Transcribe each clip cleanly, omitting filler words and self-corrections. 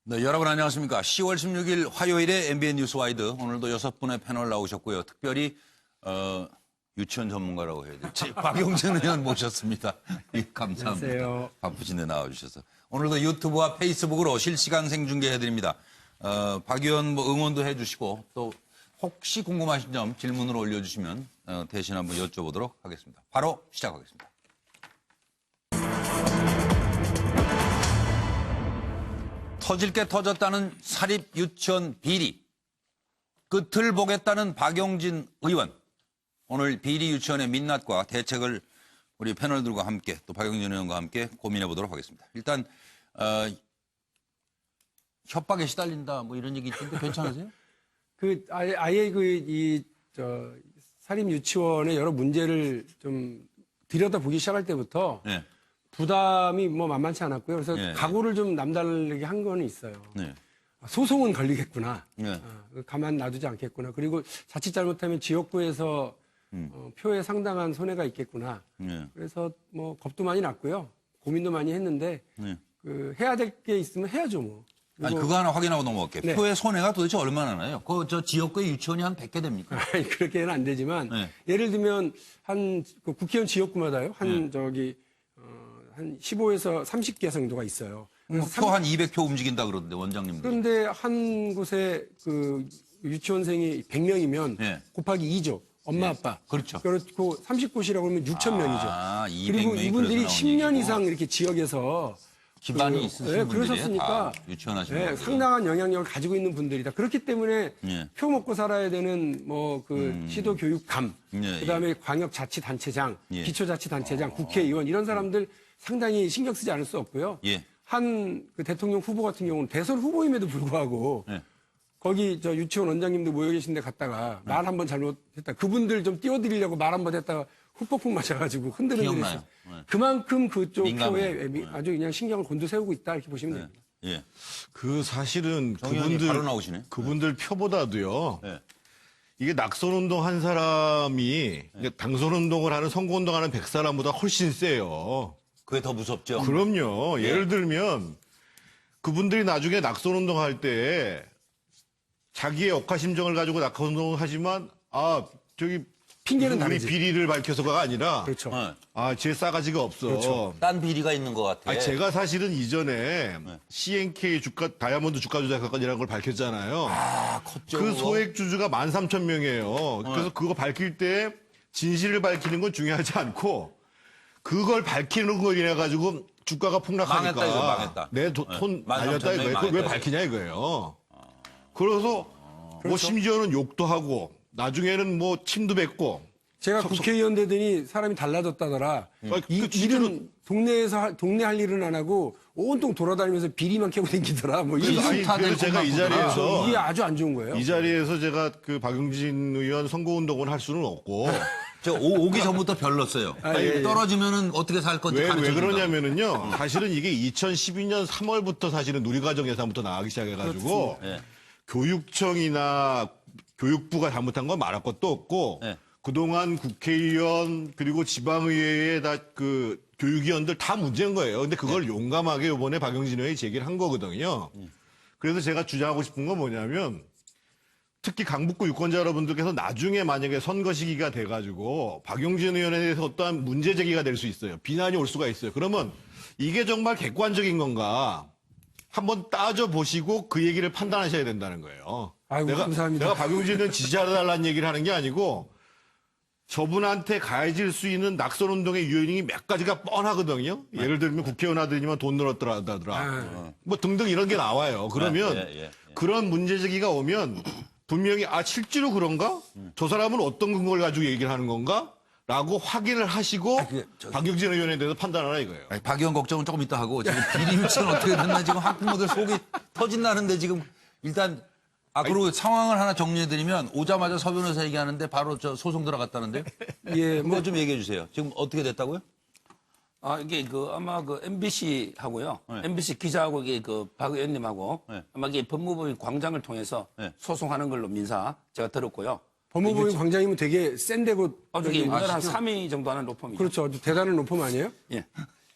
네, 여러분 안녕하십니까. 10월 16일 화요일에 MBN 뉴스와이드 오늘도 6분의 패널 나오셨고요. 특별히 유치원 전문가라고 해야 될지 박용진 의원 모셨습니다. 예, 감사합니다. 안녕하세요. 바쁘신데 나와주셔서. 오늘도 유튜브와 페이스북으로 실시간 생중계해드립니다. 박 의원 뭐 응원도 해주시고 또 혹시 궁금하신 점 질문으로 올려주시면 대신 한번 여쭤보도록 하겠습니다. 바로 시작하겠습니다. 터질 게 터졌다는 사립 유치원 비리. 끝을 보겠다는 박용진 의원. 오늘 비리 유치원의 민낯과 대책을 우리 패널들과 함께 또 박용진 의원과 함께 고민해 보도록 하겠습니다. 일단 협박에 시달린다 뭐 이런 얘기 있던데 괜찮으세요? 사립 유치원의 여러 문제를 좀 들여다보기 시작할 때부터 네. 부담이 뭐 만만치 않았고요. 그래서 네. 각오를 좀 남다르게 한 거는 있어요. 네. 소송은 걸리겠구나. 네. 가만 놔두지 않겠구나. 그리고 자칫 잘못하면 지역구에서 표에 상당한 손해가 있겠구나. 네. 그래서 뭐 겁도 많이 났고요. 고민도 많이 했는데 네. 해야 될 게 있으면 해야죠 뭐. 아니 그거 하나 확인하고 넘어갈게요. 네. 표의 손해가 도대체 얼마나 나요? 저 지역구의 유치원이 한 100개 됩니까? 아니, 그렇게는 안 되지만 네. 예를 들면 그 국회의원 지역구마다요. 한 15에서 30개 정도가 있어요. 그래서 표 한 200표 움직인다 그러던데 원장님들. 그런데 한 곳에 그 유치원생이 100명이면 네. 곱하기 2죠. 엄마 아빠. 그렇죠. 그렇고 30곳이라고 하면 6천 명이죠. 아, 200 그리고 명이 이분들이 그래서 나온 10년 얘기고. 이상 이렇게 지역에서 기반이 있으신 분들이에요. 그러셨으니까 다 유치원하시는 분들. 상당한 영향력을 가지고 있는 분들이다. 그렇기 때문에 예. 표 먹고 살아야 되는 시도 교육감, 예, 그다음에 광역자치단체장, 예. 기초자치단체장, 국회의원 이런 사람들 상당히 신경 쓰지 않을 수 없고요. 예. 한 그 대통령 후보 같은 경우는 대선 후보임에도 불구하고 예. 거기 저 유치원 원장님도 모여 계신데 갔다가 말 한 번 잘못했다. 그분들 좀 띄워드리려고 말 한 번 했다가 훅폭풍 맞아가지고 흔들흔들 기억나요. 했어요. 네. 그만큼 그쪽 민감해요. 표에 네. 아주 그냥 신경을 곤두세우고 있다 이렇게 보시면 됩니다. 예. 그 사실은 정 의원이 바로 나오시네. 그분들 표보다도요. 네. 이게 낙선운동 한 사람이 당선운동을 하는 선거운동하는 100사람보다 훨씬 세요. 그게 더 무섭죠. 그럼요. 예를 들면 그분들이 나중에 낙선운동할 때 자기의 억하심정을 가지고 낙선운동을 하지만 저기 핑계는 우리 다르지. 비리를 밝혀서가 아니라 그렇죠. 쟤 싸가지가 없어. 그렇죠. 딴 비리가 있는 것 같아. 제가 사실은 이전에 CNK 다이아몬드 주가 조작 사건이라는 걸 밝혔잖아요. 컸죠. 그 그거. 소액 주주가 13,000명이에요. 그래서 그거 밝힐 때 진실을 밝히는 건 중요하지 않고 그걸 밝히는 거 인해 가지고 주가가 폭락하니까 망했다, 이거 망했다. 내 돈 날렸다 13,000 이거예요. 그걸 왜 망했다, 밝히냐 이거예요. 그래서 뭐 심지어는 욕도 하고 나중에는 뭐 침도 뱉고 제가 국회의원 되더니 사람이 달라졌다더라. 일은 동네 할 일은 안 하고 온통 돌아다니면서 비리만 캐고 다니더라. 뭐 이런 그래서 제가 이 자리에서 이게 아주 안 좋은 거예요. 이 자리에서 제가 그 박용진 의원 선거운동을 할 수는 없고 저 오기 전부터 별렀어요. 예. 떨어지면은 어떻게 살 건지 왜 가르쳐준다. 그러냐면은요. 사실은 이게 2012년 3월부터 사실은 누리과정 예산부터 나가기 시작해가지고 예. 교육청이나 교육부가 잘못한 건 말할 것도 없고 예. 그동안 국회의원 그리고 지방의회의 그 교육위원들 다 문제인 거예요. 근데 그걸 용감하게 이번에 박용진 의원이 제기를 한 거거든요. 그래서 제가 주장하고 싶은 건 뭐냐면 특히 강북구 유권자 여러분들께서 나중에 만약에 선거 시기가 돼가지고 박용진 의원에 대해서 어떠한 문제 제기가 될 수 있어요. 비난이 올 수가 있어요. 그러면 이게 정말 객관적인 건가 한번 따져보시고 그 얘기를 판단하셔야 된다는 거예요. 아이고, 감사합니다. 내가 박용진 의원 지지하달라는 얘기를 하는 게 아니고 저분한테 가해질 수 있는 낙선운동의 요인이 몇 가지가 뻔하거든요. 예를 들면 국회의원 아들이면 돈 늘었더라. 뭐 등등 이런 게 나와요. 그러면 예. 그런 문제 제기가 오면 분명히 실제로 그런가? 저 사람은 어떤 근거를 가지고 얘기를 하는 건가? 라고 확인을 하시고 박용진 의원에 대해서 판단하라 이거예요. 아니, 박 의원 걱정은 조금 이따 하고 지금 비리 유치원 어떻게 됐나 지금 학부모들 속이 터진다는데 지금 일단 그리고 상황을 하나 정리해드리면 오자마자 서 변호사 얘기하는데 바로 저 소송 들어갔다는데요. 예, 그거 좀 얘기해 주세요. 지금 어떻게 됐다고요? 이게 아마 MBC 하고요. 네. MBC 기자하고 이게 박 의원님하고 네. 아마 이게 법무법인 광장을 통해서 네. 소송하는 걸로 민사 제가 들었고요. 법무부인 광장이면 되게 센데고 저기 우리나라 한 아시죠? 3위 정도 하는 로펌이죠. 그렇죠. 아주 대단한 로펌 아니에요? 예.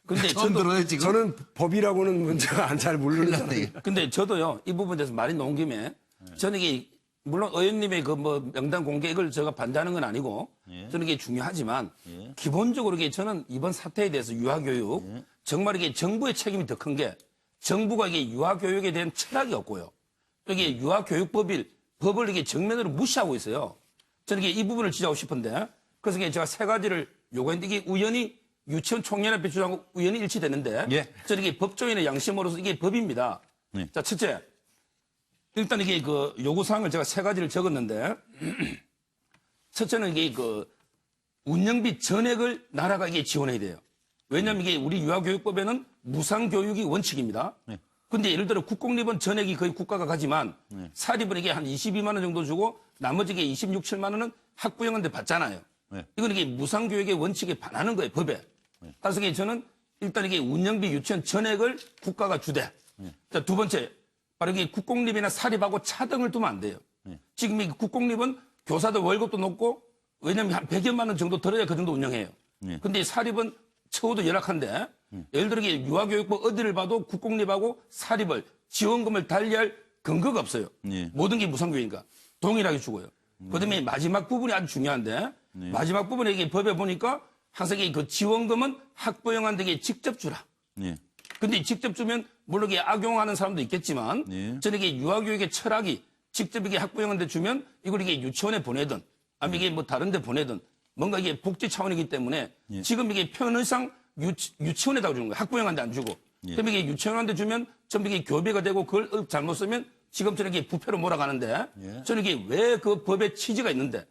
근데 처음 저도 들어요 지금. 저는 법이라고는 문제가 잘 모르는 사람이에요. 근데 저도요, 이 부분에 대해서 말이 나온 김에, 저는 이게, 물론 의원님의 그 뭐 명단 공개 이걸 제가 반대하는 건 아니고, 저는 이게 중요하지만, 기본적으로 이게 저는 이번 사태에 대해서 유아교육, 정말 이게 정부의 책임이 더 큰 게, 정부가 이게 유아교육에 대한 철학이 없고요. 또 이게 유아교육법을 이게 정면으로 무시하고 있어요. 저는 이게 이 부분을 지적하고 싶은데, 그래서 이게 제가 세 가지를 요구했는데, 이게 우연히 유치원 총연합회 주장하고 우연히 일치되는데, 예. 저는 이게 법조인의 양심으로서 이게 법입니다. 네. 자, 첫째. 일단 이게 그 요구사항을 제가 세 가지를 적었는데, 첫째는 이게 그 운영비 전액을 나라가 이게 지원해야 돼요. 왜냐하면 이게 우리 유아교육법에는 무상교육이 원칙입니다. 네. 근데 예를 들어 국공립은 전액이 거의 국가가 가지만 사립은 이게 한 22만 원 정도 주고 나머지 이게 26, 7만 원은 학부형한테 받잖아요. 네. 이건 이게 무상교육의 원칙에 반하는 거예요, 법에. 따라서 이게 저는 일단 이게 운영비 유치원 전액을 국가가 주되. 자, 두 번째. 바로 이게 국공립이나 사립하고 차등을 두면 안 돼요. 지금 이 국공립은 교사들 월급도 높고 왜냐면 한 100여만 원 정도 들어야 그 정도 운영해요. 근데 이 사립은 처우도 열악한데 예를 들어 이게 유아교육법 어디를 봐도 국공립하고 사립을 지원금을 달리할 근거가 없어요. 모든 게 무상교육이니까 동일하게 주고요. 그다음에 마지막 부분이 아주 중요한데 마지막 부분에 이게 법에 보니까 항상 그 지원금은 학부형한테 이게 직접 주라. 근데 직접 주면 물론 이게 악용하는 사람도 있겠지만 저는 이게 유아교육의 철학이 직접 이게 학부형한테 주면 이걸 이게 유치원에 보내든 아니면 이게 뭐 다른 데 보내든 뭔가 이게 복지 차원이기 때문에 지금 이게 편의상 유치원에다 주는 거예요. 학부형한테 안 주고. 그럼 이게 유치원한테 주면 전부 이게 교배가 되고 그걸 잘못 쓰면 지금처럼 이게 부패로 몰아가는데 저는 이게 왜 그 법의 취지가 있는데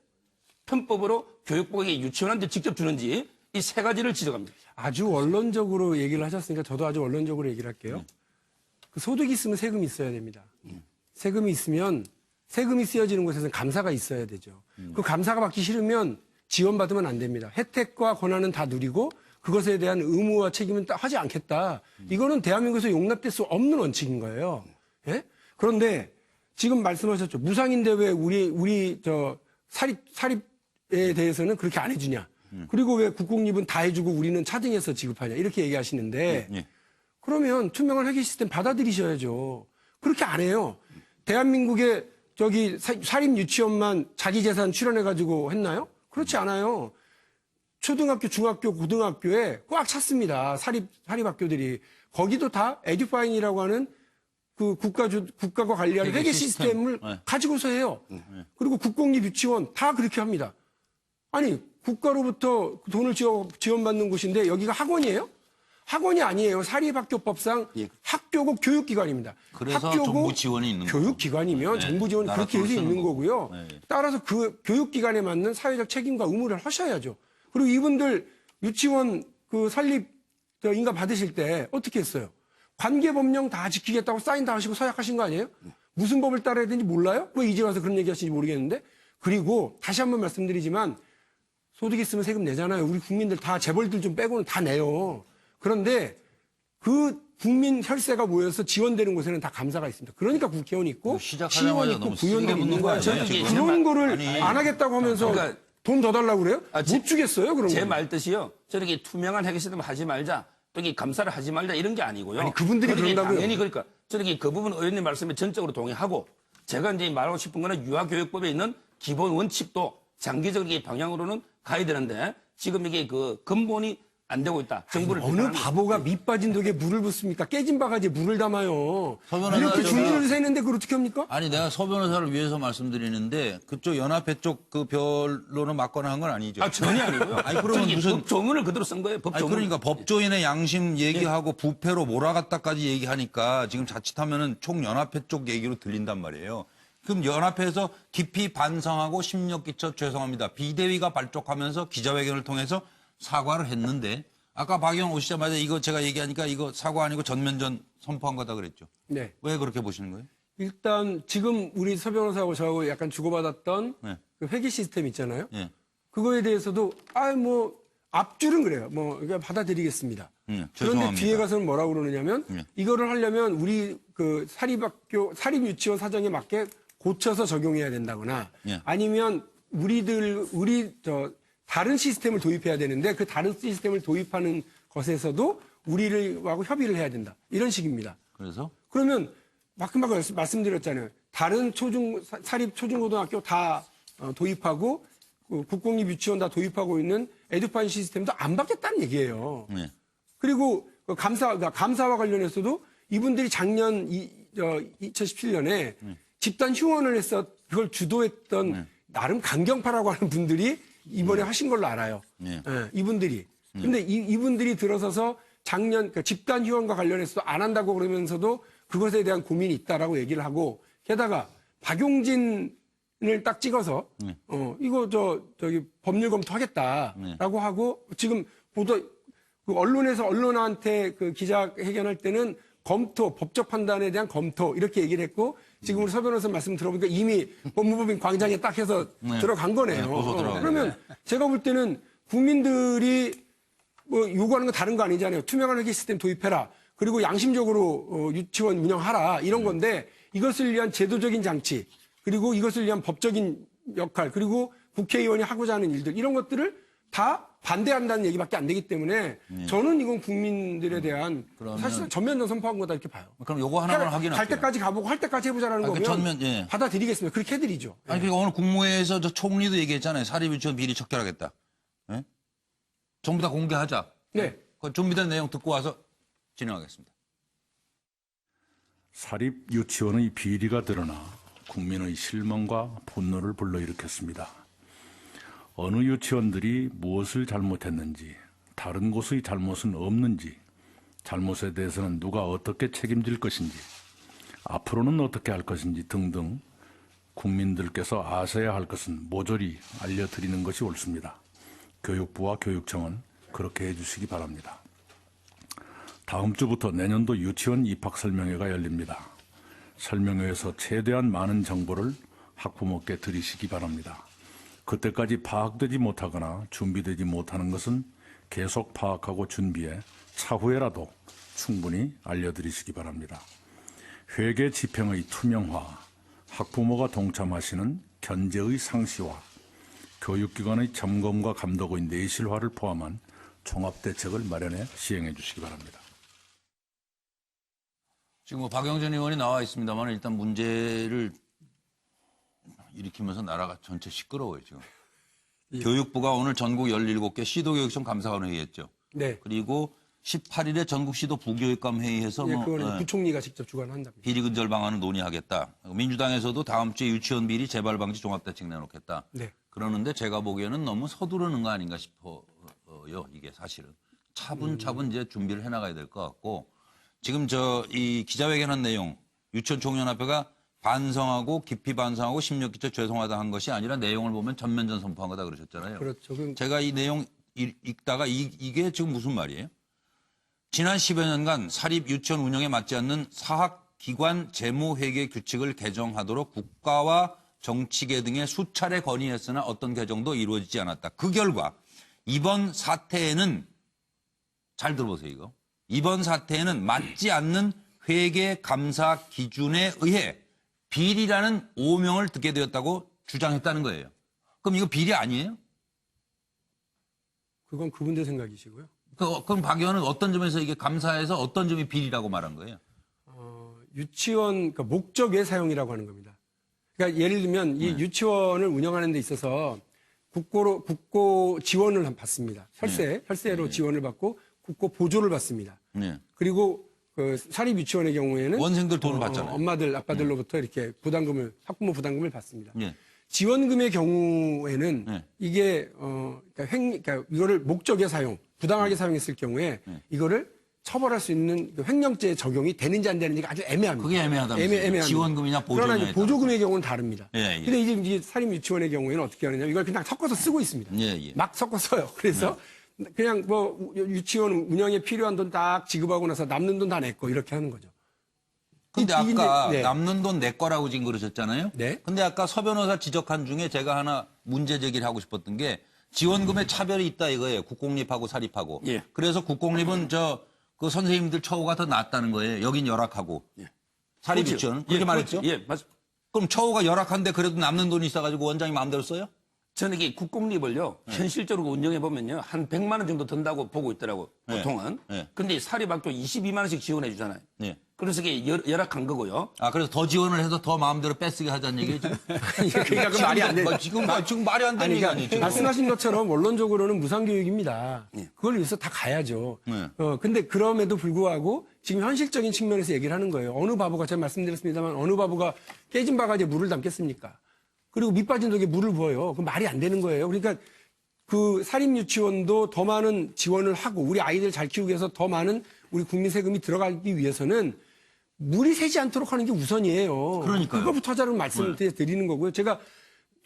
편법으로 교육부가 유치원한테 직접 주는지 이 세 가지를 지적합니다. 아주 원론적으로 얘기를 하셨으니까 저도 아주 원론적으로 얘기를 할게요. 그 소득이 있으면 세금이 있어야 됩니다. 세금이 있으면 세금이 쓰여지는 곳에서는 감사가 있어야 되죠. 그 감사가 받기 싫으면 지원받으면 안 됩니다. 혜택과 권한은 다 누리고 그것에 대한 의무와 책임은 하지 않겠다. 이거는 대한민국에서 용납될 수 없는 원칙인 거예요. 예? 그런데 지금 말씀하셨죠. 무상인데 왜 우리 사립에 대해서는 그렇게 안 해주냐. 그리고 왜 국공립은 다 해주고 우리는 차등해서 지급하냐. 이렇게 얘기하시는데 그러면 투명한 회계 시스템 받아들이셔야죠. 그렇게 안 해요. 대한민국의 사립 유치원만 자기 재산 출연해가지고 했나요? 그렇지 않아요. 초등학교, 중학교, 고등학교에 꽉 찼습니다. 사립학교들이. 거기도 다 에듀파인이라고 하는 그 국가가 관리하는 회계 시스템을 가지고서 해요. 그리고 국공립 유치원 다 그렇게 합니다. 아니, 국가로부터 돈을 지원받는 곳인데 여기가 학원이에요? 학원이 아니에요. 사립학교법상 학교고 교육기관입니다. 그래서 학교고 정부 지원이 있는 거죠. 교육기관이면 정부 지원이 나라 그렇게 해서 돈을 쓰는 있는 거고요. 따라서 그 교육기관에 맞는 사회적 책임과 의무를 하셔야죠. 그리고 이분들 유치원 그 설립 인가 받으실 때 어떻게 했어요? 관계법령 다 지키겠다고 사인 다 하시고 서약하신 거 아니에요? 무슨 법을 따라야 되는지 몰라요? 왜 이제 와서 그런 얘기 하시는지 모르겠는데. 그리고 다시 한번 말씀드리지만 소득 있으면 세금 내잖아요. 우리 국민들 다 재벌들 좀 빼고는 다 내요. 그런데 그 국민 혈세가 모여서 지원되는 곳에는 다 감사가 있습니다. 그러니까 국회의원이 있고 시의원이 있고 구의원들이 있는 거예요. 그런 거를 안 하겠다고 하면서 그러니까 돈 더 달라고 그래요? 못 주겠어요? 그런 제 거. 말 뜻이요. 저는 이게 투명한 회계 시스템을 하지 말자. 또 이게 감사를 하지 말자 이런 게 아니고요. 아니, 그분들이 그게 그런다고요. 당연히 그러니까 저는 그 부분 의원님 말씀에 전적으로 동의하고 제가 이제 말하고 싶은 거는 유아교육법에 있는 기본 원칙도 장기적인 이 방향으로는 가야 되는데 지금 이게 그 근본이 안 되고 있다. 정부를 어느 비판하는 바보가 밑 빠진 독에 물을 붓습니까? 깨진 바가지에 물을 담아요. 서 변호사, 이렇게 제가- 줄줄을 세는데 그걸 어떻게 합니까? 아니 내가 서 변호사를 위해서 말씀드리는데 그쪽 연합회 쪽 그 별로는 맞거나 한 건 아니죠. 아, 전혀 아니고요. 아니, 그러면 저기 무슨- 법조문을 그대로 쓴 거예요. 아니 법조문. 그러니까 법조인의 양심 얘기하고 부패로 몰아갔다까지 얘기하니까 지금 자칫하면은 총연합회 쪽 얘기로 들린단 말이에요. 그럼 연합회에서 깊이 반성하고 심력 끼쳐 죄송합니다. 비대위가 발족하면서 기자회견을 통해서 사과를 했는데 아까 박영 오시자마자 이거 제가 얘기하니까 이거 사과 아니고 전면전 선포한 거다 그랬죠. 네. 왜 그렇게 보시는 거예요? 일단 지금 우리 서 변호사하고 저하고 약간 주고받았던 네. 그 회계 시스템 있잖아요. 예. 그거에 대해서도 앞줄은 그래요. 그러니까 받아들이겠습니다. 그런데 죄송합니다. 뒤에 가서는 뭐라고 그러느냐면 예. 이거를 하려면 우리 그 사립 유치원 사정에 맞게 고쳐서 적용해야 된다거나 예. 아니면 다른 시스템을 도입해야 되는데 그 다른 시스템을 도입하는 것에서도 우리하고 협의를 해야 된다. 이런 식입니다. 그래서 그러면 마지막 말씀드렸잖아요. 다른 사립 초중고등학교 다 도입하고 국공립 유치원 다 도입하고 있는 에듀파인 시스템도 안 받겠다는 얘기예요. 네. 그리고 감사와 관련해서도 이분들이 작년 2017년에 집단 휴원을 해서 그걸 주도했던 나름 강경파라고 하는 분들이 이번에 하신 걸로 알아요. 네. 예, 이분들이. 근데 이분들이 들어서서 작년 집단 휴원과 관련해서도 안 한다고 그러면서도 그것에 대한 고민이 있다라고 얘기를 하고 게다가 박용진을 딱 찍어서 이거 저기 법률 검토하겠다라고 하고 지금 그 언론에서 언론한테 그 기자회견할 때는 법적 판단에 대한 검토 이렇게 얘기를 했고 지금 우리 서 변호사 말씀 들어보니까 이미 법무법인 광장에 딱 해서 들어간 거네요. 고소 들어가네. 그러면 제가 볼 때는 국민들이 뭐 요구하는 건 다른 거 아니잖아요. 투명한 회계 시스템 도입해라. 그리고 양심적으로 유치원 운영하라. 이런 건데 이것을 위한 제도적인 장치 그리고 이것을 위한 법적인 역할 그리고 국회의원이 하고자 하는 일들 이런 것들을 다 반대한다는 얘기밖에 안 되기 때문에 저는 이건 국민들에 대한 사실상 전면전 선포한 거다 이렇게 봐요. 그럼 요거 하나만 확인할게요. 갈 때까지 가보고 할 때까지 해보자라는 거면 예. 받아들이겠습니다. 그렇게 해드리죠. 아니 그러니까 오늘 국무회에서 저 총리도 얘기했잖아요. 사립유치원 비리 척결하겠다. 예? 전부 다 공개하자. 네. 그 준비된 내용 듣고 와서 진행하겠습니다. 사립 유치원의 비리가 드러나 국민의 실망과 분노를 불러일으켰습니다. 어느 유치원들이 무엇을 잘못했는지, 다른 곳의 잘못은 없는지, 잘못에 대해서는 누가 어떻게 책임질 것인지, 앞으로는 어떻게 할 것인지 등등 국민들께서 아셔야 할 것은 모조리 알려드리는 것이 옳습니다. 교육부와 교육청은 그렇게 해주시기 바랍니다. 다음 주부터 내년도 유치원 입학 설명회가 열립니다. 설명회에서 최대한 많은 정보를 학부모께 드리시기 바랍니다. 그때까지 파악되지 못하거나 준비되지 못하는 것은 계속 파악하고 준비해 차후에라도 충분히 알려드리시기 바랍니다. 회계 집행의 투명화, 학부모가 동참하시는 견제의 상시화, 교육기관의 점검과 감독의 내실화를 포함한 종합대책을 마련해 시행해 주시기 바랍니다. 지금 뭐 박영진 의원이 나와 있습니다만 일단 문제를 일으키면서 나라가 전체 시끄러워요, 지금. 교육부가 오늘 전국 17개 시도교육청 감사원 회의했죠. 네. 그리고 18일에 전국 시도 부교육감 회의에서 예, 그거는 부총리가 직접 주관한답니다. 비리 근절 방안을 논의하겠다. 민주당에서도 다음 주에 유치원 비리 재발 방지 종합대책 내놓겠다. 네. 그러는데 제가 보기에는 너무 서두르는 거 아닌가 싶어요. 이게 사실은 차분차분 이제 준비를 해나가야 될 것 같고 지금 이 기자회견한 내용 유치원 총연합회가 반성하고 깊이 반성하고 심력기초 죄송하다 한 것이 아니라 내용을 보면 전면전 선포한 거다 그러셨잖아요. 그렇죠. 제가 이 내용 읽다가 이게 지금 무슨 말이에요? 지난 10여 년간 사립 유치원 운영에 맞지 않는 사학기관 재무회계 규칙을 개정하도록 국가와 정치계 등에 수차례 건의했으나 어떤 개정도 이루어지지 않았다. 그 결과 이번 사태에는 잘 들어보세요 이거. 이번 사태에는 맞지 않는 회계 감사 기준에 의해 비리라는 오명을 듣게 되었다고 주장했다는 거예요. 그럼 이거 비리 아니에요? 그건 그분들 생각이시고요. 그럼 박 의원은 어떤 점에서 이게 감사해서 어떤 점이 비리라고 말한 거예요? 유치원 그러니까 목적 외 사용이라고 하는 겁니다. 그러니까 예를 들면 이 유치원을 운영하는 데 있어서 국고 지원을 받습니다. 혈세로 지원을 받고 국고 보조를 받습니다. 네. 그리고 그 사립 유치원의 경우에는 원생들 돈을 받잖아요. 엄마들 아빠들로부터 이렇게 학부모 부담금을 받습니다. 네. 지원금의 경우에는 네. 이게 그러니까 이거를 목적에 사용, 부당하게 사용했을 경우에 이거를 처벌할 수 있는 그 횡령죄 적용이 되는지 안 되는지가 아주 애매합니다. 그게 애매하다면서요. 애매합니다. 지원금이냐 보조냐에 그러나 이제 보조금의 경우는 다릅니다. 예, 예. 근데 이제 사립 유치원의 경우에는 어떻게 하느냐? 이걸 그냥 섞어서 쓰고 있습니다. 예, 예. 막 섞어 써요. 그래서 그냥 뭐 유치원 운영에 필요한 돈 딱 지급하고 나서 남는 돈 다 내 거 이렇게 하는 거죠. 근데 이게 아까 네. 남는 돈 내 거라고 지금 그러셨잖아요. 네. 근데 아까 서 변호사 지적한 중에 제가 하나 문제 제기를 하고 싶었던 게 지원금에 차별이 있다 이거예요. 국공립하고 사립하고. 예. 그래서 국공립은 그 선생님들 처우가 더 낫다는 거예요. 여긴 열악하고. 사립 유치원은 그렇게 말했죠? 예, 맞습니다. 그럼 처우가 열악한데 그래도 남는 돈이 있어가지고 원장이 마음대로 써요? 저는 이게 국공립을요, 현실적으로 운영해 보면요, 한 100만 원 정도 든다고 보고 있더라고, 보통은. 네. 근데 사립학교 22만 원씩 지원해 주잖아요. 네. 그래서 이게 열악한 거고요. 아, 그래서 더 지원을 해서 더 마음대로 뺏기게 하자는 얘기죠? 그러니까 그 말이 안 돼. 지금 말이 안 되는 아니, 얘기 아니에요? 지금. 말씀하신 것처럼 원론적으로는 무상교육입니다. 그걸 위해서 다 가야죠. 네. 근데 그럼에도 불구하고 지금 현실적인 측면에서 얘기를 하는 거예요. 어느 바보가, 제가 말씀드렸습니다만 어느 바보가 깨진 바가지에 물을 담겠습니까? 그리고 밑 빠진 독에 물을 부어요. 그 말이 안 되는 거예요. 그러니까 그 사립유치원도 더 많은 지원을 하고 우리 아이들 잘 키우기 위해서 더 많은 우리 국민 세금이 들어가기 위해서는 물이 새지 않도록 하는 게 우선이에요. 그러니까요. 그거부터 하자는 말씀을 드리는 거고요. 제가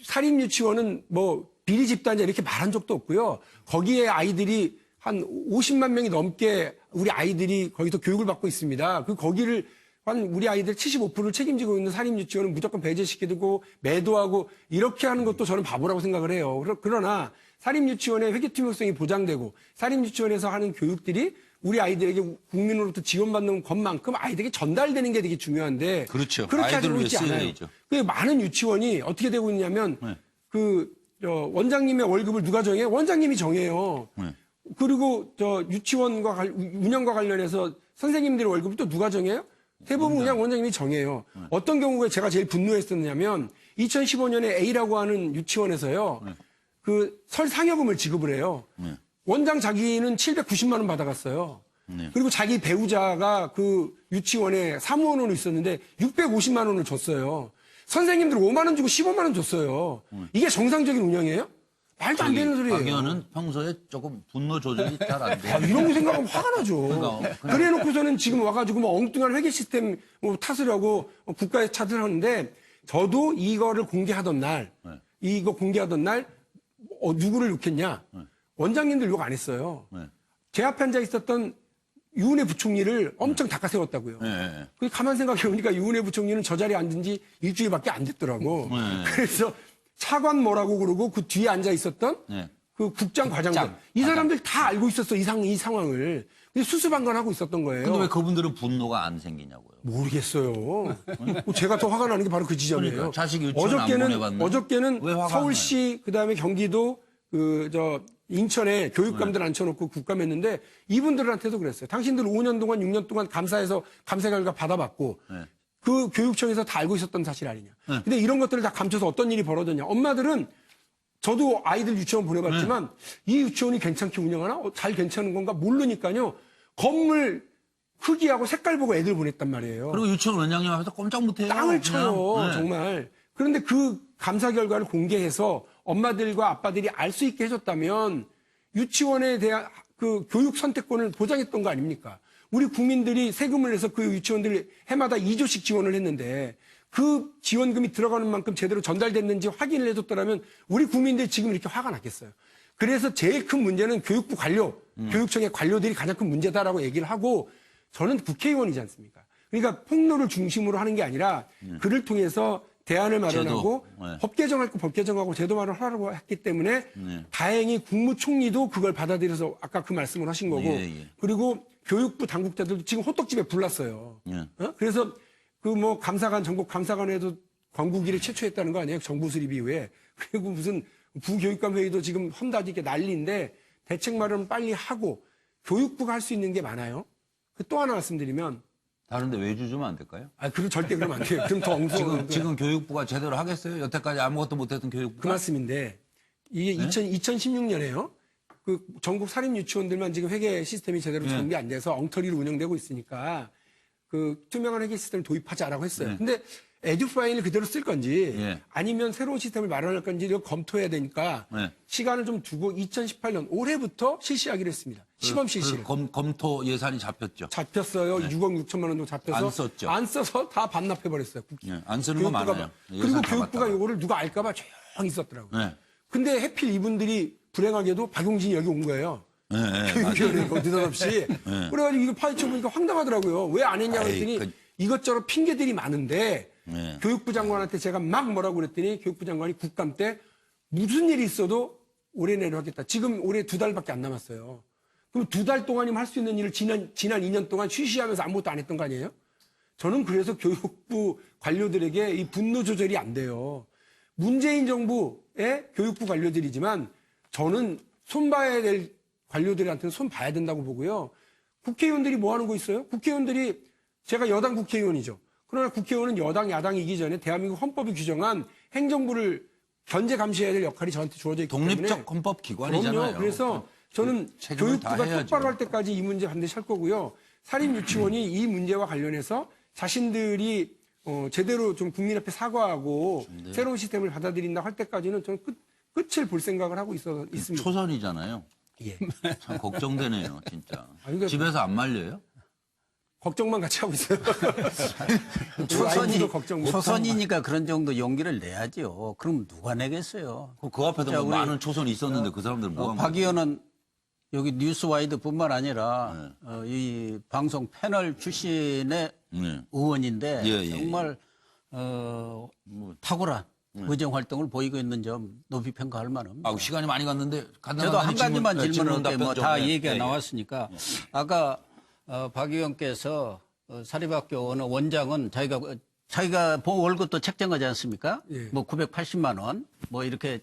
사립유치원은 뭐 비리 집단자 이렇게 말한 적도 없고요. 거기에 아이들이 한 50만 명이 넘게 우리 아이들이 거기서 교육을 받고 있습니다. 거기를 한 우리 아이들 75%를 책임지고 있는 사립유치원은 무조건 배제시키고 매도하고 이렇게 하는 것도 저는 바보라고 생각을 해요. 그러나 사립유치원의 회계투명성이 보장되고 사립유치원에서 하는 교육들이 우리 아이들에게 국민으로부터 지원받는 것만큼 아이들에게 전달되는 게 되게 중요한데 그렇죠. 그렇게 하고 아이들을 있지 않아요. 쓰여야죠. 많은 유치원이 어떻게 되고 있냐면 네. 원장님의 월급을 누가 정해요? 원장님이 정해요. 네. 그리고 유치원과 운영과 관련해서 선생님들의 월급을 또 누가 정해요? 대부분 그냥 원장님이 정해요. 어떤 경우에 제가 제일 분노했었냐면 2015년에 A라고 하는 유치원에서요. 설 상여금을 지급을 해요. 원장 자기는 790만 원 받아갔어요. 그리고 자기 배우자가 그 유치원에 사무원으로 있었는데 650만 원을 줬어요. 선생님들 5만 원 주고 15만 원 줬어요. 이게 정상적인 운영이에요? 말도 안 되는 소리예요. 박 의원은 평소에 조금 분노 조절이 잘 안 돼요. 이런 거 생각하면 화가 나죠. 그러니까. 그래 놓고서는 지금 와가지고 뭐 엉뚱한 회계 시스템 탓을 하고 국가에 탓을 하는데 저도 이거를 공개하던 날, 이거 공개하던 날, 누구를 욕했냐? 원장님들 욕 안 했어요. 제 앞에 앉아 있었던 유은혜 부총리를 엄청 닦아세웠다고요. 그 가만 생각해 보니까 유은혜 부총리는 저 자리에 앉은 지 일주일밖에 안 됐더라고. 그래서 차관 뭐라고 그러고 그 뒤에 앉아 있었던 그 국장 과장들 이 사람들 다 알고 있었어 이 상황을. 근데 수수방관하고 있었던 거예요. 근데 왜 그분들은 분노가 안 생기냐고요? 모르겠어요. 제가 더 화가 나는 게 바로 그 지점이에요. 그러니까 자식 유치원 안 보내봤는데 어저께는 왜 화가 서울시 그다음에 경기도 인천에 교육감들 앉혀놓고 국감했는데 이분들한테도 그랬어요. 당신들 5년 동안 6년 동안 감사해서 감사 결과 받아봤고 그 교육청에서 다 알고 있었던 사실 아니냐. 근데 이런 것들을 다 감춰서 어떤 일이 벌어졌냐. 엄마들은 저도 아이들 유치원 보내봤지만 이 유치원이 괜찮게 운영하나? 잘 괜찮은 건가? 모르니까요. 건물 크기하고 색깔 보고 애들 보냈단 말이에요. 그리고 유치원 원장님 앞에서 꼼짝 못해요. 땅을 그냥. 쳐요. 정말. 그런데 그 감사 결과를 공개해서 엄마들과 아빠들이 알 수 있게 해줬다면 유치원에 대한 그 교육 선택권을 보장했던 거 아닙니까? 우리 국민들이 세금을 내서 그 유치원들 해마다 2조씩 지원을 했는데 그 지원금이 들어가는 만큼 제대로 전달됐는지 확인을 해줬더라면 우리 국민들이 지금 이렇게 화가 났겠어요. 그래서 제일 큰 문제는 교육부 관료, 교육청의 관료들이 가장 큰 문제다라고 얘기를 하고 저는 국회의원이지 않습니까? 그러니까 폭로를 중심으로 하는 게 아니라 그를 통해서 대안을 마련하고 제도, 법 개정할 거 법 개정하고 제도 마련하라고 했기 때문에 다행히 국무총리도 그걸 받아들여서 아까 그 말씀을 하신 거고 그리고 교육부 당국자들도 지금 호떡집에 불났어요. 그래서 그 뭐 감사관 전국 감사관에도 광국일에 최초했다는 거 아니에요? 정부 수립 이후에. 그리고 무슨 부교육감 회의도 지금 험다지게 난리인데 대책 마련 빨리 하고 교육부가 할 수 있는 게 많아요. 또 하나 말씀드리면 다른데 외주 주면 안 될까요? 그럼 절대 그러면 안 돼요. 그럼 더 엉뚱한 지금 교육부가 제대로 하겠어요? 여태까지 아무것도 못했던 교육부가? 그 말씀인데 이게 2016년에요. 그 전국 사립 유치원들만 지금 회계 시스템이 제대로 정비 안 돼서 엉터리로 운영되고 있으니까 그 투명한 회계 시스템을 도입하자라고 했어요. 근데 에듀파인을 그대로 쓸 건지 아니면 새로운 시스템을 마련할 건지 이거 검토해야 되니까 시간을 좀 두고 2018년 올해부터 실시하기로 했습니다. 시범 실시를. 검토 예산이 잡혔죠. 잡혔어요. 6억 6천만 원 정도 잡혀서 안 썼죠. 안 써서 다 반납해버렸어요. 안 쓰는 거 많아요. 그리고 교육부가 이거를 누가 알까봐 조용히 썼더라고요. 근데 해필 이분들이 불행하게도 박용진이 여기 온 거예요. 교육위원회가 느닷없이. 그래가지고 이거 파헤쳐보니까 황당하더라고요. 왜 안 했냐고 했더니 이것저것 핑계들이 많은데 교육부 장관한테 제가 막 뭐라고 그랬더니 교육부 장관이 국감 때 무슨 일이 있어도 올해 내로 하겠다. 지금 올해 2달밖에 안 남았어요. 그럼 2달 동안이면 할 수 있는 일을 지난 2년 동안 쉬쉬하면서 아무것도 안 했던 거 아니에요? 저는 그래서 교육부 관료들에게 이 분노 조절이 안 돼요. 문재인 정부의 교육부 관료들이지만 저는 손봐야 될 관료들한테는 손 봐야 된다고 보고요. 국회의원들이 뭐 하는 거 있어요? 국회의원들이 제가 여당 국회의원이죠. 그러나 국회의원은 여당, 야당이기 전에 대한민국 헌법이 규정한 행정부를 견제 감시해야 될 역할이 저한테 주어져 있기 때문에 독립적 헌법기관이잖아요. 그럼요. 그래서 저는 책임을 다 교육부가 해야죠. 똑바로 할 때까지 이 문제 반드시 할 거고요. 사립유치원이 이 문제와 관련해서 자신들이 제대로 좀 국민 앞에 사과하고 새로운 시스템을 받아들인다 할 때까지는 저는 끝을 볼 생각을 하고 있습니다. 초선이잖아요. 예. 참 걱정되네요, 진짜. 그러니까 집에서 안 말려요? 걱정만 같이 하고 있어요. 초선이, 아이들도 걱정 못 초선이니까 그런 정도 용기를 내야죠. 그럼 누가 내겠어요? 그 앞에도 자, 뭐 우리, 많은 초선이 있었는데 그 사람들 뭐 박 의원은 여기 뉴스와이드뿐만 아니라 이 방송 패널 출신의 네. 의원인데 예, 예, 정말 탁월한 의정 활동을 보이고 있는 점 높이 평가할 만합니다. 시간이 많이 갔는데 저도 한 가지만 질문할게요. 뭐 다 얘기가 예, 예. 나왔으니까 아까 박 의원께서 사립학교 어느 원장은 자기가 월급도 책정하지 않습니까? 예. 뭐 980만 원, 뭐 이렇게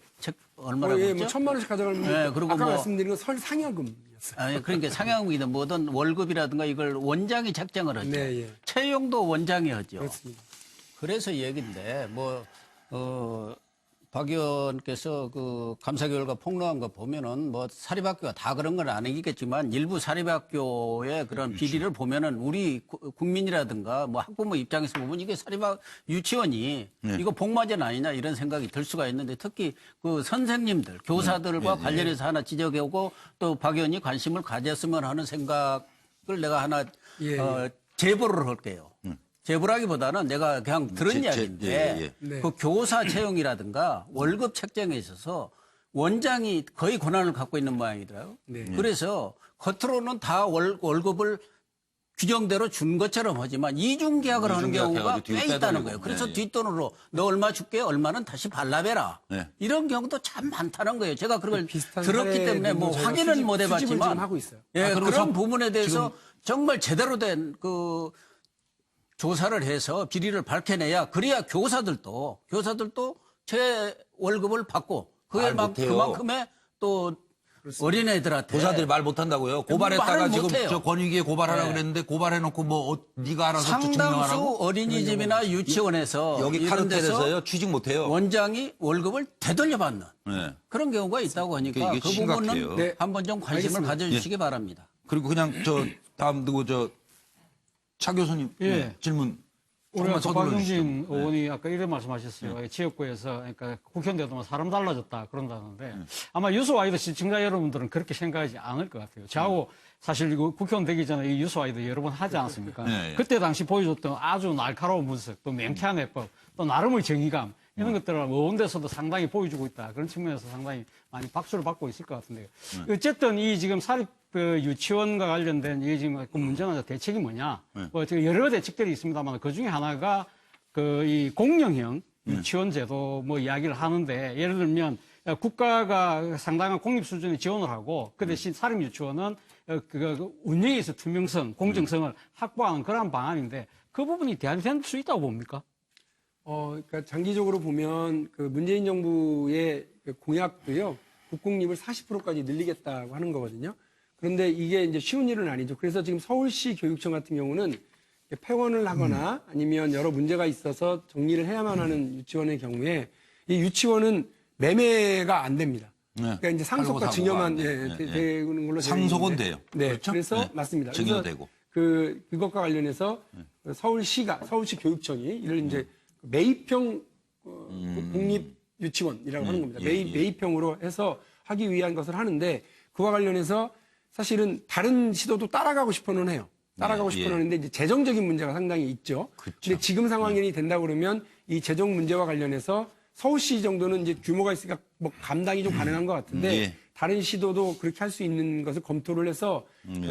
얼마라고 예, 했죠? 뭐 1,000만 원씩 가져가면 네, 그리고 아까 뭐- 말씀드린 건 상여금이었어요. 아니 그러니까 상향이든 뭐든 월급이라든가 이걸 원장이 책정을 하죠. 네, 예. 채용도 원장이 하죠. 그렇습니다. 그래서 얘기인데 박 의원께서 그 감사 결과 폭로한 거 보면은 뭐 사립학교가 다 그런 건 아니겠지만 일부 사립학교의 그런 비리를 보면은 우리 국민이라든가 뭐 학부모 입장에서 보면 이게 유치원이 이거 복마전 아니냐 이런 생각이 들 수가 있는데 특히 그 선생님들, 교사들과 관련해서 하나 지적해오고 또 박 의원이 관심을 가졌으면 하는 생각을 내가 하나 예, 제보를 할게요. 제보라기보다는 내가 그냥 들은 이야기인데 네. 그 교사 채용이라든가 월급 책정에 있어서 원장이 거의 권한을 갖고 있는 모양이더라고요. 네. 그래서 겉으로는 다 월급을 규정대로 준 것처럼 하지만 이중 계약을 하는 이중 경우가 계약해가지고 뒤로 꽤 있다는 빼돌리고. 거예요. 그래서 네, 예. 뒷돈으로 너 얼마 줄게 얼마는 다시 발라배라. 네. 이런 경우도 참 많다는 거예요. 제가 그걸 비슷한 들었기 때문에 뭐 사례들도 확인은 저희가 못 수집을 해봤지만 지금 하고 있어요. 예, 그리고 그런 부분에 대해서 정말 제대로 된 조사를 해서 비리를 밝혀내야 그래야 교사들도 제 월급을 받고 말 못해요. 그만큼의 또 어린애들한테 교사들이 말 못한다고요? 고발했다가 말을 지금 못해요. 저 권익위에 고발하라고 네. 그랬는데 고발해놓고 뭐 네가 알아서 또 상당수 증명하라고? 어린이집이나 유치원에서 여기 이런 데서 카르텔에서요 취직 못해요. 원장이 월급을 되돌려받는 네. 그런 경우가 있다고 하니까 이게 그 심각해요. 부분은 네. 한번 좀 관심을 알겠습니다. 가져주시기 바랍니다. 그리고 그냥 다음 누구 차 교수님 예. 질문. 우리 조금만 아까 서둘러 박용진 주시죠. 의원이 아까 이런 말씀하셨어요. 지역구에서 그러니까 국회의원들도 뭐 사람 달라졌다 그런다는데 아마 유스와이드 시청자 여러분들은 그렇게 생각하지 않을 것 같아요. 저하고 사실 이거 국회의원 되기 전에 이 유스와이드 여러 번 하지 않았습니까? 네, 네. 그때 당시 보여줬던 아주 날카로운 분석, 또 맹쾌한 해법, 또 나름의 정의감 이런 것들을 의원대에서도 상당히 보여주고 있다. 그런 측면에서 상당히 많이 박수를 받고 있을 것 같은데요. 어쨌든 이 지금 사립 유치원과 관련된 이 지금 그 문제는 대책이 뭐냐? 뭐 지금 여러 대책들이 있습니다만 그 중에 하나가 이 공영형 유치원 제도 뭐 이야기를 하는데 예를 들면 국가가 상당한 공립 수준의 지원을 하고 그 대신 사립 유치원은 그 운영에 있어 투명성, 공정성을 확보하는 그런 방안인데 그 부분이 대안될 수 있다고 봅니까? 그러니까 장기적으로 보면 그 문재인 정부의 그 공약도요, 국공립을 40%까지 늘리겠다고 하는 거거든요. 그런데 이게 이제 쉬운 일은 아니죠. 그래서 지금 서울시 교육청 같은 경우는 폐원을 하거나 아니면 여러 문제가 있어서 정리를 해야만 하는 유치원의 경우에 이 유치원은 매매가 안 됩니다. 네. 그러니까 이제 상속과 팔고 증여만 사고가 안 돼요. 되는 걸로 되어 상속은 있는데. 돼요. 네, 그렇죠? 그래서 네. 맞습니다. 증여되고. 그래서 그것과 관련해서 서울시 교육청이 이를 이제 매입형 공립 유치원이라고 하는 겁니다. 매입형으로 해서 하기 위한 것을 하는데 그와 관련해서 사실은 다른 시도도 따라가고 싶어는 해요. 따라가고 싶어는 하는데 이제 재정적인 문제가 상당히 있죠. 근데 지금 상황이 된다 그러면 이 재정 문제와 관련해서 서울시 정도는 이제 규모가 있으니까 뭐 감당이 좀 가능한 것 같은데 예. 다른 시도도 그렇게 할 수 있는 것을 검토를 해서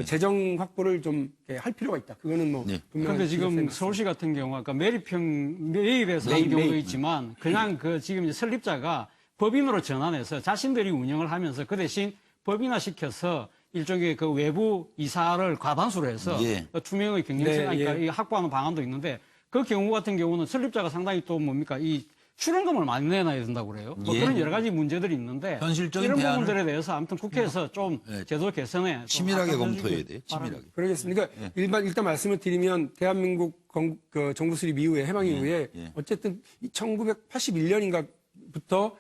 재정 확보를 좀 할 필요가 있다. 그거는 뭐 네. 분명히 그런데 지금 생각합니다. 서울시 같은 경우가 아까 매입에서 하는 경우도 매입. 있지만 그냥 그 지금 이제 설립자가 법인으로 전환해서 자신들이 운영을 하면서 그 대신 법인화 시켜서 일종의 그 외부 이사를 과반수로 해서 예. 투명의 경영성, 네, 그러니까 예. 이 확보하는 방안도 있는데 그 경우 같은 경우는 설립자가 상당히 또 뭡니까 이 출연금을 많이 내놔야 된다고 그래요. 뭐 예. 그런 여러 가지 문제들이 있는데 현실적인 이런 대안을 부분들에 대해서 아무튼 국회에서 좀 제도 개선에 좀 치밀하게 합의해 검토해야 주길 돼요. 바랍니다. 치밀하게. 그러겠습니다. 그러니까 일단 말씀을 드리면 대한민국 정부 수립 이후에 해방 이후에 예. 어쨌든 1981년인가부터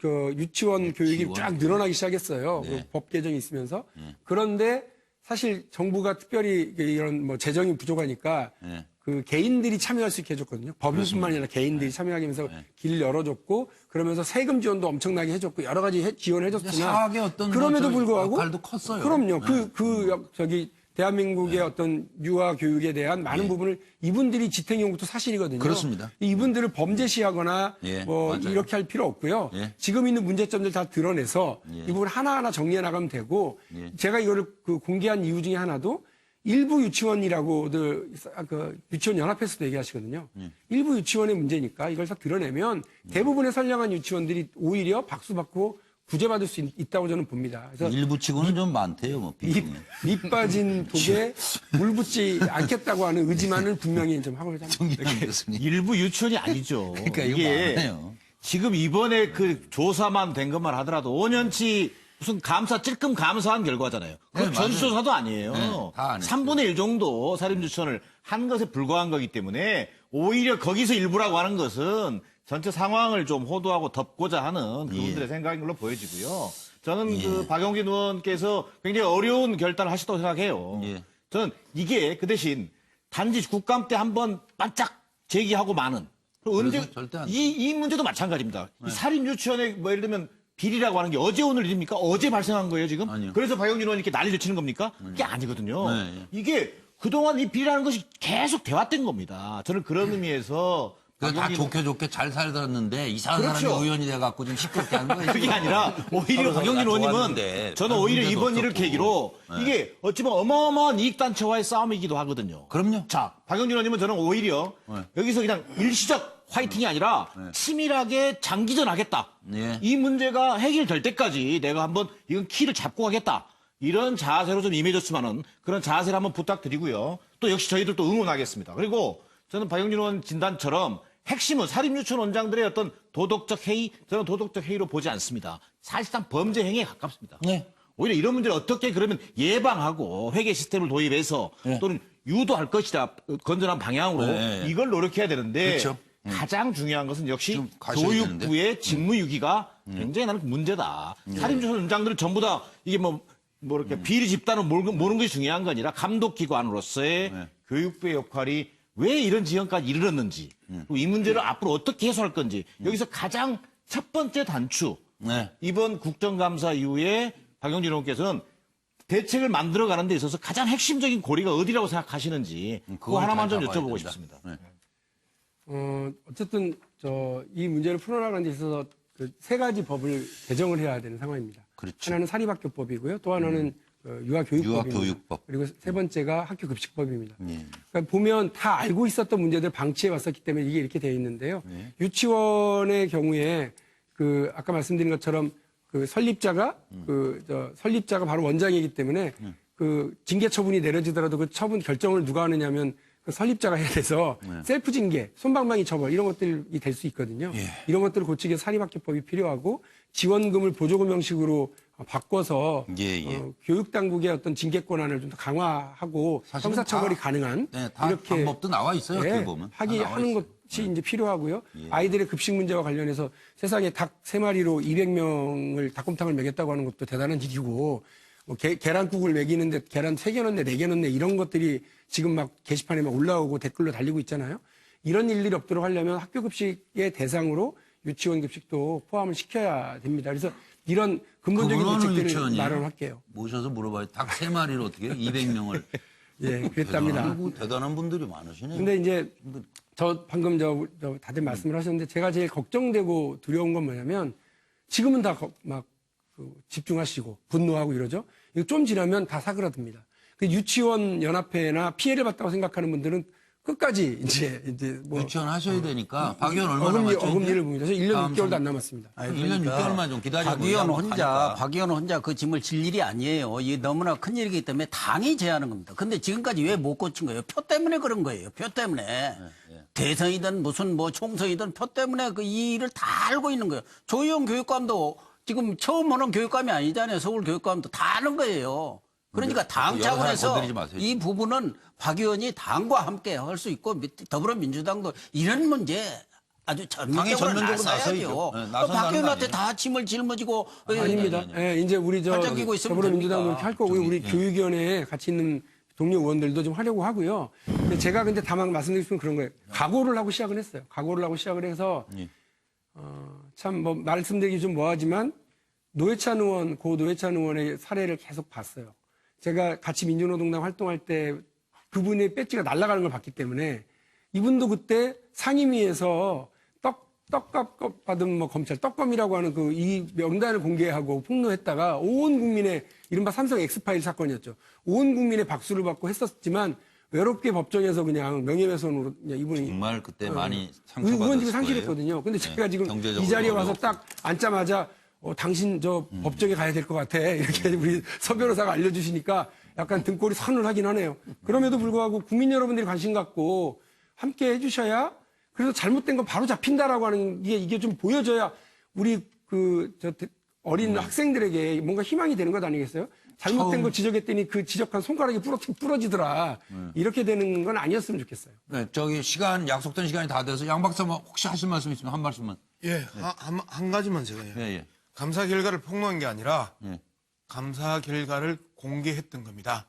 그 유치원 교육이 쫙 늘어나기 시작했어요. 네. 그 법 개정이 있으면서. 그런데 사실 정부가 특별히 이런 뭐 재정이 부족하니까 네. 그 개인들이 참여할 수 있게 해줬거든요. 법인뿐만 아니라 개인들이 참여하게 하면서 길을 열어줬고 그러면서 세금 지원도 엄청나게 해줬고 여러 가지 지원해줬으나 사학의 어떤 그럼에도 뭐 불구하고 역할도 컸어요. 그럼요. 저기 대한민국의 어떤 유아 교육에 대한 많은 부분을 이분들이 지탱해온 것도 사실이거든요. 그렇습니다. 이분들을 범죄시하거나 예, 뭐 맞아요. 이렇게 할 필요 없고요. 예. 지금 있는 문제점들 다 드러내서 이 부분 하나하나 정리해 나가면 되고 제가 이거를 그 공개한 이유 중에 하나도 일부 유치원이라고들 그 유치원 연합회에서도 얘기하시거든요. 일부 유치원의 문제니까 이걸 다 드러내면 대부분의 선량한 유치원들이 오히려 박수받고 구제받을 수 있다고 저는 봅니다. 그래서 일부 치고는 좀 많대요. 뭐 비중이. 밑 빠진 독에 물 붓지 않겠다고 하는 의지만을 분명히 좀 하고 합니다. 정기환 교수님. 일부 유치원이 아니죠. 그러니까 이거 이게 많아요. 지금 이번에 그 조사만 된 것만 하더라도 5년치 무슨 찔끔 감사한 결과잖아요. 그 네, 전수조사도 아니에요. 네, 다안 했어요. 3분의 1 정도 사립유치원을 한 것에 불과한 거기 때문에 오히려 거기서 일부라고 하는 것은 전체 상황을 좀 호도하고 덮고자 하는 그분들의 생각인 걸로 보여지고요. 저는 그 박용진 의원께서 굉장히 어려운 결단을 하셨다고 생각해요. 예. 저는 이게 그 대신 단지 국감 때 한번 반짝 제기하고 마는. 그리고 언제 절대 안 돼. 이 문제도 마찬가지입니다. 이 살인 유치원에 뭐 예를 들면 비리라고 하는 게 어제 오늘 일입니까? 어제 발생한 거예요 지금? 아니요. 그래서 박용진 의원이 이렇게 난리를 치는 겁니까? 그게 아니거든요. 네, 네. 이게 그동안 이 비리라는 것이 계속 돼왔던 겁니다. 저는 그런 의미에서 다 박용진 좋게 잘 살았는데 이상한 그렇죠. 사람이 의원이 돼갖고 좀 시끄럽게 하는 거예요. 그게 아니라 오히려 박용진 의원님은 저는 오히려 이번 일을 계기로 이게 어찌 보면 어마어마한 이익단체와의 싸움이기도 하거든요. 그럼요. 자, 박용진 의원님은 저는 오히려 여기서 그냥 일시적 화이팅이 아니라 치밀하게 장기전 하겠다. 예. 이 문제가 해결될 때까지 내가 한번 이건 키를 잡고 가겠다. 이런 자세로 좀 임해줬으면은 그런 자세를 한번 부탁드리고요. 또 역시 저희들도 응원하겠습니다. 그리고 저는 박용진 의원 진단처럼 핵심은 사립유치원 원장들의 어떤 도덕적 회의, 저는 도덕적 회의로 보지 않습니다. 사실상 범죄 행위에 가깝습니다. 네. 오히려 이런 문제를 어떻게 그러면 예방하고 회계 시스템을 도입해서 또는 유도할 것이다. 건전한 방향으로 네. 이걸 노력해야 되는데 그렇죠. 가장 중요한 것은 역시 좀 가셔야 교육부의 직무유기가 굉장히 나는 문제다. 사립유치원 원장들은 전부 다 이게 뭐 이렇게 비리 집단을 모는 것이 중요한 거 아니라 감독기관으로서의 교육부의 역할이 왜 이런 지경까지 이르렀는지 그리고 이 문제를 앞으로 어떻게 해소할 건지 여기서 가장 첫 번째 단추 네. 이번 국정감사 이후에 박용진 의원께서는 대책을 만들어가는 데 있어서 가장 핵심적인 고리가 어디라고 생각하시는지 그거 그걸 하나만 잘 좀 잡아야 여쭤보고 된다. 싶습니다. 네. 어쨌든 이 문제를 풀어나가는 데 있어서 그 세 가지 법을 개정을 해야 되는 상황입니다. 그렇죠. 하나는 사립학교법이고요. 또 하나는 유아교육법입니다. 유아교육법. 그리고 세 번째가 학교급식법입니다. 예. 그러니까 보면 다 알고 있었던 문제들 방치해 왔었기 때문에 이게 이렇게 되어 있는데요. 네. 유치원의 경우에 그 아까 말씀드린 것처럼 그 설립자가 설립자가 바로 원장이기 때문에 그 징계 처분이 내려지더라도 그 처분 결정을 누가 하느냐면 그 설립자가 해야 돼서 셀프 징계, 솜방망이 처벌 이런 것들이 될 수 있거든요. 이런 것들을 고치기 위해 사립학교법이 필요하고 지원금을 보조금 형식으로 바꿔서 교육 당국의 어떤 징계 권한을 좀 더 강화하고 사실은 형사처벌이 다- 가능한 네, 다 방법도 나와 있어요. 어떻게 보면. 다 나와 하는 있어요. 것이 이제 필요하고요. 아이들의 급식 문제와 관련해서 세상에 닭 3마리로 200명을 닭곰탕을 먹였다고 하는 것도 대단한 일이고 뭐 계란국을 먹이는데 계란 3개 넣네, 4개 넣네 이런 것들이 지금 막 게시판에 막 올라오고 댓글로 달리고 있잖아요. 이런 일들이 없도록 하려면 학교 급식의 대상으로 유치원 급식도 포함을 시켜야 됩니다. 그래서 이런 근본적인 그거는 대책들을 유치원이에요? 마련할게요. 모셔서 물어봐요. 닭 3마리로 어떻게 해요? 200명을. 예, 그랬답니다. 대단한 분들이 많으시네요. 근데 이제 저 방금 다들 말씀을 하셨는데 제가 제일 걱정되고 두려운 건 뭐냐면 지금은 다 막 집중하시고 분노하고 이러죠. 이거 좀 지나면 다 사그라듭니다. 그 유치원 연합회나 피해를 봤다고 생각하는 분들은 끝까지 이제 뭐 유치원 하셔야 되니까 박 의원 얼마나 남았죠? 어금니를 봅니다. 저 1년 다음 6개월도 안 남았습니다. 1년 6개월만 좀 기다리고 박 의원 한번 가니까. 박 의원 혼자 그 짐을 질 일이 아니에요. 이게 너무나 큰 일이기 때문에 당이 제하는 겁니다. 근데 지금까지 왜 못 고친 거예요? 표 때문에 그런 거예요. 표 때문에. 대선이든 무슨 뭐 총선이든 표 때문에 그 이 일을 다 알고 있는 거예요. 조희영 교육감도 지금 처음 오는 교육감이 아니잖아요. 서울 교육감도 다 아는 거예요. 그러니까 당 여러 사람 차원에서 건드리지 마세요. 이 부분은 박 의원이 당과 함께 할 수 있고 더불어민주당도 이런 문제 아주 당이 전면적으로 전면적으로 나서야죠. 나서야죠. 네, 나선다는 박 의원한테 거 다 짐을 жил어지고 아닙니다. 예, 이제 우리 발전 끼고 있으면 더불어민주당도 됩니까? 이렇게 할 거고요. 우리 교육위원회에 같이 있는 동료 의원들도 좀 하려고 하고요. 근데 제가 근데 다만 말씀드리고 싶은 그런 거예요. 각오를 하고 시작을 했어요. 각오를 하고 시작을 해서 참 뭐 말씀드리기 좀 뭐하지만 노회찬 의원, 고 노회찬 의원의 사례를 계속 봤어요. 제가 같이 민주노동당 활동할 때 그분의 배지가 날아가는 걸 봤기 때문에 이분도 그때 상임위에서 떡값 받은 뭐 검찰 떡검이라고 하는 그 이 명단을 공개하고 폭로했다가 온 국민의 이른바 삼성 엑스파일 사건이었죠. 온 국민의 박수를 받고 했었지만 외롭게 법정에서 그냥 명예훼손으로 그냥 이분이 정말 그때 많이 상처받았을 의원직을 거예요. 상실했거든요. 근데 제가 지금 경제적으로 이 자리에 와서 어려웠고. 딱 앉자마자 당신 저 법정에 가야 될 것 같아. 이렇게 우리 서 변호사가 알려주시니까 약간 등골이 선을 하긴 하네요. 그럼에도 불구하고 국민 여러분들이 관심 갖고 함께 해주셔야 그래서 잘못된 건 바로 잡힌다라고 하는 게 이게 좀 보여져야 우리 어린 학생들에게 뭔가 희망이 되는 것 아니겠어요? 잘못된 걸 지적했더니 그 지적한 손가락이 부러지더라. 이렇게 되는 건 아니었으면 좋겠어요. 네, 저기 시간 약속된 시간이 다 돼서 양 박사 혹시 하실 말씀 있으면 한 말씀만. 예, 한 가지만 제가 해요. 예. 감사 결과를 폭로한 게 아니라 예. 감사 결과를 공개했던 겁니다.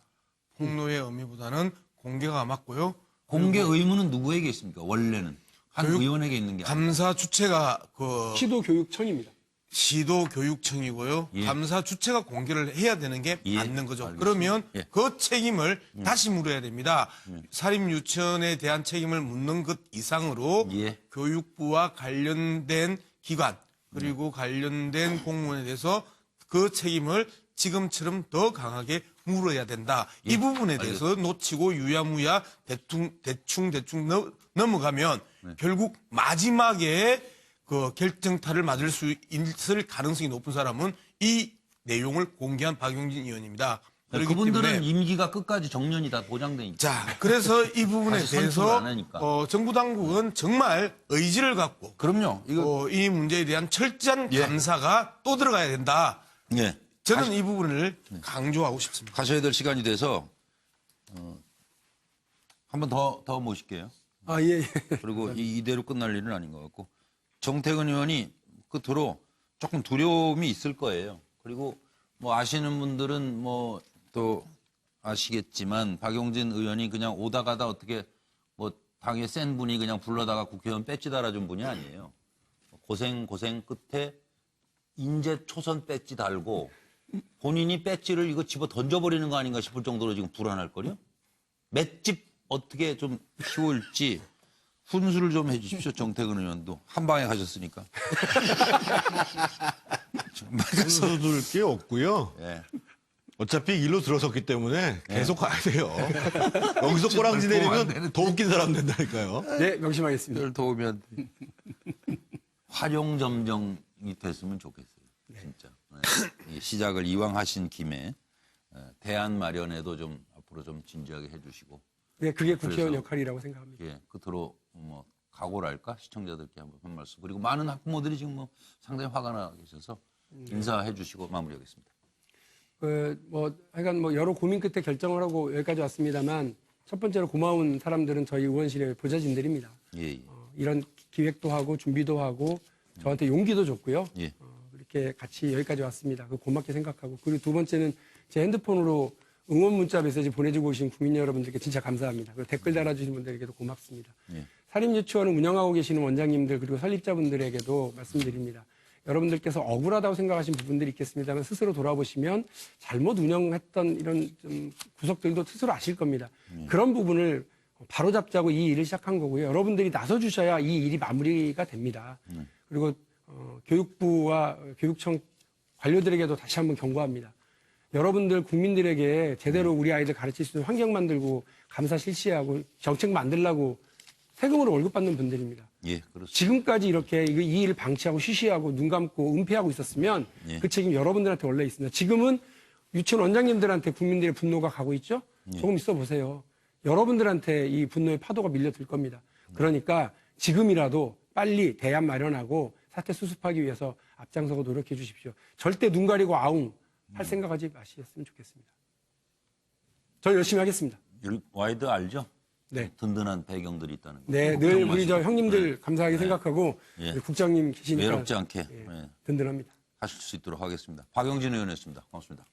폭로의 의미보다는 공개가 맞고요. 공개 의무는 누구에게 있습니까? 원래는 한 교육- 의원에게 있는 게 아니라. 감사 주체가 그 시도교육청입니다. 시도교육청이고요. 예. 감사 주체가 공개를 해야 되는 게 예, 맞는 거죠. 알겠습니다. 그러면 예. 그 책임을 다시 물어야 됩니다. 사립유치원에 대한 책임을 묻는 것 이상으로 예. 교육부와 관련된 기관 그리고 관련된 공무원에 대해서 그 책임을 지금처럼 더 강하게 물어야 된다. 이 부분에 대해서 놓치고 유야무야 대충 넘어가면 결국 마지막에 그 결정타를 맞을 수 있을 가능성이 높은 사람은 이 내용을 공개한 박용진 의원입니다. 그렇기 그분들은 때문에 임기가 끝까지 정년이 다 보장돼 있죠. 자, 그래서 이 부분에 사실 선출을 대해서 안 하니까. 정부 당국은 정말 의지를 갖고 그럼요. 이거 이 문제에 대한 철저한 감사가 또 들어가야 된다. 예. 저는 이 부분을 강조하고 싶습니다. 가셔야 될 시간이 돼서 한 번 더 모실게요. 아, 예. 그리고 이대로 끝날 일은 아닌 것 같고 정태근 의원이 끝으로 조금 두려움이 있을 거예요. 그리고 뭐 아시는 분들은 뭐 또 아시겠지만 박용진 의원이 그냥 오다 가다 어떻게 뭐 당에 센 분이 그냥 불러다가 국회의원 배지 달아준 분이 아니에요. 고생 끝에 인재 초선 배지 달고 본인이 배지를 이거 집어 던져버리는 거 아닌가 싶을 정도로 지금 불안할 거요. 맷집 어떻게 좀 키울지 훈수를 좀 해주십시오. 정태근 의원도 한 방에 가셨으니까. 순서둘 게 없고요. 예. 어차피 일로 들어섰기 때문에 계속 가야 돼요. 여기서 꼬랑지 내리면 더 웃긴 사람 된다니까요. 네, 명심하겠습니다. 별 도움이 안 돼. 활용점정이 됐으면 좋겠어요. 진짜. 네. 이 시작을 이왕 하신 김에 대안 마련에도 좀 앞으로 좀 진지하게 해주시고. 네, 그게 국회의원 그래서- 역할이라고 생각합니다. 예, 끝으로 뭐 각오랄까 시청자들께 한 말씀. 그리고 많은 학부모들이 지금 뭐 상당히 화가 나 계셔서 인사해 주시고 마무리하겠습니다. 하여간 여러 고민 끝에 결정을 하고 여기까지 왔습니다만 첫 번째로 고마운 사람들은 저희 의원실의 보좌진들입니다. 예. 이런 기획도 하고 준비도 하고 저한테 용기도 줬고요. 예. 이렇게 같이 여기까지 왔습니다. 고맙게 생각하고 그리고 두 번째는 제 핸드폰으로 응원 문자 메시지 보내주고 오신 국민 여러분들께 진짜 감사합니다. 그리고 댓글 달아주신 분들에게도 고맙습니다. 예. 사립유치원을 운영하고 계시는 원장님들 그리고 설립자분들에게도 말씀드립니다. 여러분들께서 억울하다고 생각하신 부분들이 있겠습니다만 스스로 돌아보시면 잘못 운영했던 이런 좀 구석들도 스스로 아실 겁니다. 그런 부분을 바로잡자고 이 일을 시작한 거고요. 여러분들이 나서주셔야 이 일이 마무리가 됩니다. 그리고 교육부와 교육청 관료들에게도 다시 한번 경고합니다. 여러분들 국민들에게 제대로 우리 아이들 가르칠 수 있는 환경 만들고 감사 실시하고 정책 만들라고 세금으로 월급 받는 분들입니다. 예, 그렇습니다. 지금까지 이렇게 이 일을 방치하고 쉬쉬하고 눈 감고 은폐하고 있었으면 예. 그 책임 여러분들한테 원래 있습니다. 지금은 유치원 원장님들한테 국민들의 분노가 가고 있죠? 조금 있어 보세요. 여러분들한테 이 분노의 파도가 밀려들 겁니다. 그러니까 지금이라도 빨리 대안 마련하고 사태 수습하기 위해서 앞장서고 노력해 주십시오. 절대 눈 가리고 아웅 할 생각하지 마시겠으면 좋겠습니다. 저 열심히 하겠습니다. 와이드 알죠? 네. 든든한 배경들이 있다는 거. 네, 늘 걱정 우리 저 마시고. 형님들 감사하게 생각하고 예. 국장님 계시니까 외롭지 않게 든든합니다. 하실 수 있도록 하겠습니다. 박영진 의원이었습니다. 고맙습니다.